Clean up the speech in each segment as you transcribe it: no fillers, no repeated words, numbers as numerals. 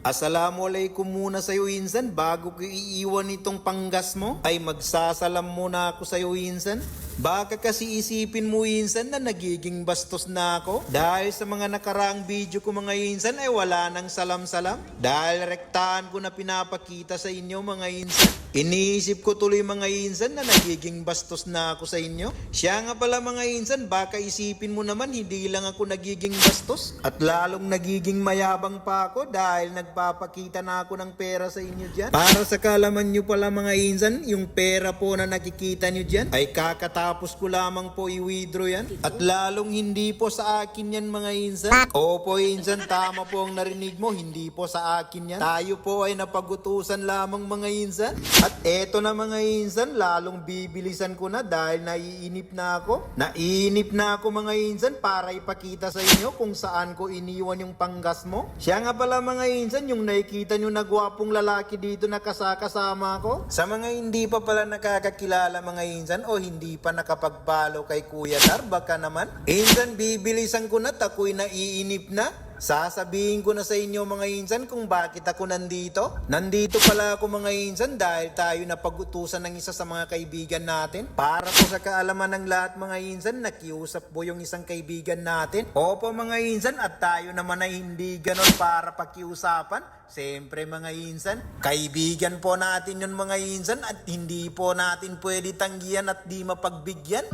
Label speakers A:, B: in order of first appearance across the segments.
A: Assalamualaikum muna sa'yo insan, bago ko iiwan itong panggas mo, ay magsasalam muna ako sa'yo insan. Baka kasi isipin mo insan na nagiging bastos na ako. Dahil sa mga nakaraang video ko mga insan ay wala nang salam-salam. Dahil rektahan ko na pinapakita sa inyo mga insan. Iniisip ko tuloy mga insan na nagiging bastos na ako sa inyo. Siya nga pala mga insan, baka isipin mo naman hindi lang ako nagiging bastos. At lalong nagiging mayabang pa ako dahil nagpapakita na ako ng pera sa inyo dyan. Para sa kalaman nyo pala mga insan, yung pera po na nakikita nyo dyan ay kakatapos ko lamang po i-withdraw yan. At lalong hindi po sa akin yan mga insan. Opo insan, tama po ang narinig mo, hindi po sa akin yan. Tayo po ay napagutusan lamang mga insan. At eto na mga insan, lalong bibilisan ko na dahil naiinip na ako. Naiinip na ako mga insan para ipakita sa inyo kung saan ko iniwan yung panggas mo. Siya nga pala mga insan, yung nakikita nyo na gwapong lalaki dito na kasama ko. Sa mga hindi pa pala nakakakilala mga insan o hindi pa nakapagpalo kay Kuya Tar, baka naman insan bibilisan ko na, ako'y naiinip na. Sasabihin ko na sa inyo mga insan kung bakit ako nandito. Nandito pala ako mga insan dahil tayo napag-utusan ng isa sa mga kaibigan natin. Para po sa kaalaman ng lahat mga insan, nakiusap po yung isang kaibigan natin. Opo mga insan, at tayo naman ay hindi ganon para pakiusapan. Siyempre mga insan, kaibigan po natin yun mga insan at hindi po natin pwede tanggihan at di mapagbigyan.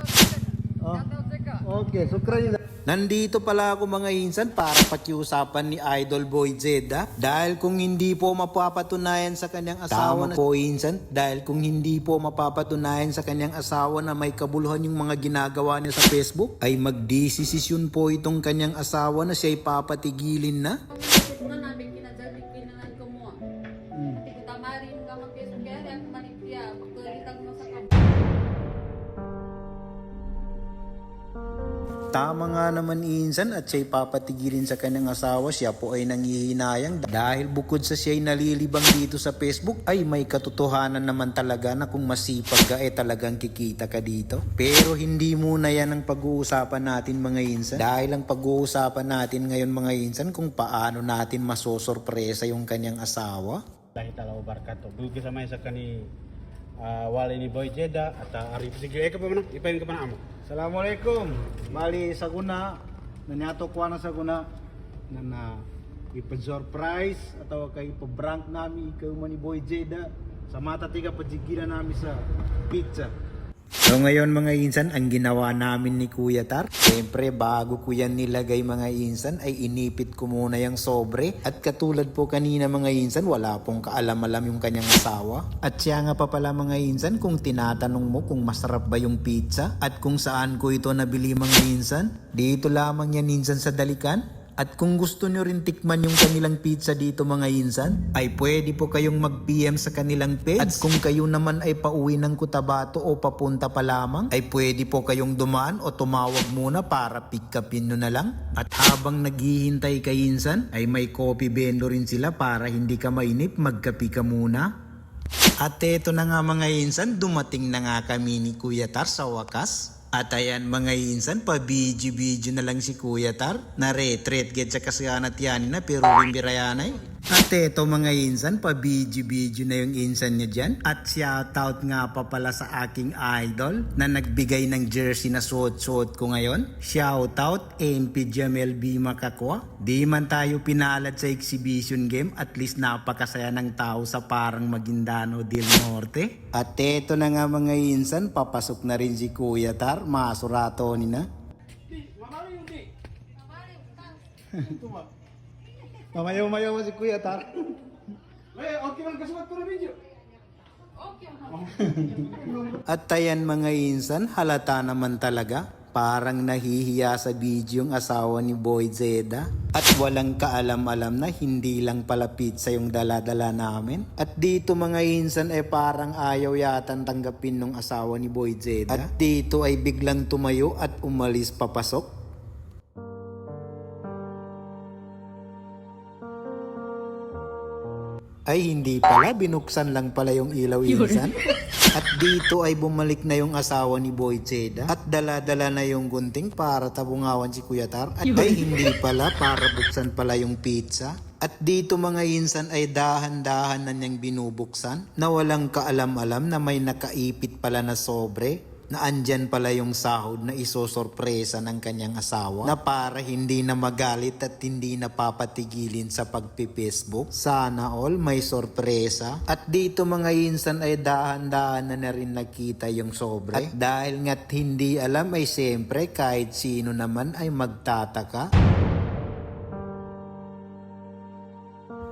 B: Okay, sukran.
A: Nandito pala ako mga insan para pakiusapan ni Idol Boy Zeda. Dahil kung hindi po mapapatunayan sa kanyang asawa na po insan, dahil kung hindi po mapapatunayan sa kanyang asawa na may kabuluhan yung mga ginagawa niya sa Facebook, ay magdesisyon po itong kanyang asawa na siya'y papatigilin na. Tama nga naman insan at siya'y papatigilin sa kanyang asawa, siya po ay nanghihinayang dahil bukod sa siya'y nalilibang dito sa Facebook ay may katotohanan naman talaga na kung masipag ka talagang kikita ka dito. Pero hindi muna yan ang pag-uusapan natin mga insan, dahil ang pag-uusapan natin ngayon mga insan kung paano natin masosorpresa yung kanyang asawa.
B: Dahil talaw barkato. Bugi sa may sa kani wala ni Boy Zeda at Arif Sigyo. Eka pa man, ipahin ka pa na amo. Assalamualaikum. Bali sa guna, nanyato ko na sa guna na ipa-surprise atau kay ipa-prank nami kay man ni Boy Zeda sa mata tiga pajigilan nami sa pizza.
A: So ngayon mga insan, ang ginawa namin ni Kuya Tar, siyempre bago ko yan nilagay mga insan ay inipit ko muna yung sobre. At katulad po kanina mga insan, wala pong kaalam-alam yung kanyang asawa. At siya nga pa pala mga insan, kung tinatanong mo kung masarap ba yung pizza at kung saan ko ito nabili mga insan, dito lamang yan insan sa Dalikan. At kung gusto nyo rin tikman yung kanilang pizza dito mga insan, ay pwede po kayong mag-PM sa kanilang page. At kung kayo naman ay pauwi ng Cotabato o papunta pa lamang, ay pwede po kayong dumaan o tumawag muna para pick upin nyo na lang. At habang naghihintay kay insan, ay may coffee vendor rin sila para hindi ka mainip, magkapi ka muna. At eto na nga mga insan, dumating na nga kami ni Kuya Tar sa wakas. At ayan mga insan, pa-video na lang si Kuya Tar. Na-retreat get sa kasiyanat yan na pero bimbirayanay. At eto mga insan, pa-video na yung insan niya dyan. At shoutout nga pa pala sa aking idol na nagbigay ng jersey na suot-suot ko ngayon. Shoutout MP Jamel B. Makakwa. Di man tayo pinalad sa exhibition game, at least napakasaya ng tao sa parang Maguindano del Norte. At eto na nga mga insan, papasok na rin si Kuya Tar. Masurato ni na.
B: Mamayaw si Kuya Tar. Okay man kasumat ko na video.
A: At ayan mga insan, halata naman talaga. Parang nahihiya sa video yung asawa ni Boy Zeda. At walang kaalam-alam na hindi lang pala pizza yung dala-dala namin. At dito mga insan ay parang ayaw yatang tanggapin ng asawa ni Boy Zeda. At dito ay biglang tumayo at umalis papasok. Ay hindi pala, binuksan lang pala yung ilaw insan. At dito ay bumalik na yung asawa ni Boy Zeda at dala-dala na yung gunting para tabungawan si Kuya Tar. At ay hindi pala, para buksan pala yung pizza. At dito mga insan ay dahan-dahan na niyang binubuksan na walang kaalam-alam na may nakaipit pala na sobre na andyan pala yung sahod na isosorpresa ng kanyang asawa na para hindi na magalit at hindi na papatigilin sa pagpi-Facebook. Sana all may sorpresa. At dito mga insan ay dahan-dahan na rin nakita yung sobre. At dahil nga't hindi alam ay siyempre kahit sino naman ay magtataka.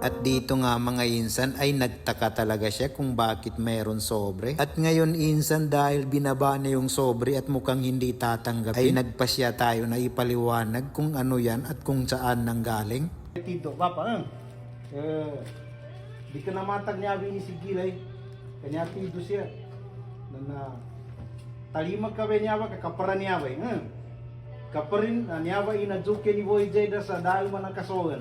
A: At dito nga mga insan ay nagtaka talaga siya kung bakit mayroon sobre. At ngayon insan dahil binaba na yung sobre at mukhang hindi tatanggapin, ay nagpasya tayo na ipaliwanag kung ano yan at kung saan nanggaling.
B: Tito, papa, di ka na matag niya ni si Gilay. Kanya tito siya. Na talimag ka ba niya ba, kakapara niya ba, kaparin, niya ba inadzuke ni Boy Jeda sa dahil man ang kasogan.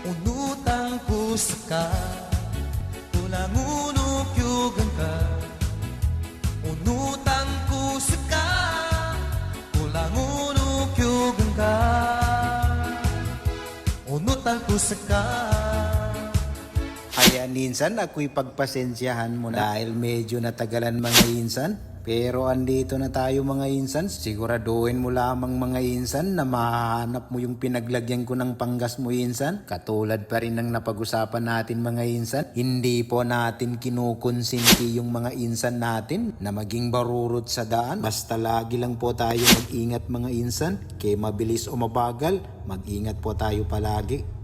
C: Unutang pusaka ulang unukyugan ka. Unutang pusaka ulang unukyugan ka. Unutang pusaka.
A: Ayan insan, ako'y pagpasensyahan mo na dahil medyo natagalan mga insan. Pero andito na tayo mga insan, siguraduhin mo lamang mga insan na mahanap mo yung pinaglagyan ko ng panggas mo insan. Katulad pa rin ng napag-usapan natin mga insan, hindi po natin kinukonsinti yung mga insan natin na maging barurot sa daan. Basta lagi lang po tayo mag-ingat mga insan, kaya mabilis o mabagal, mag-ingat po tayo palagi.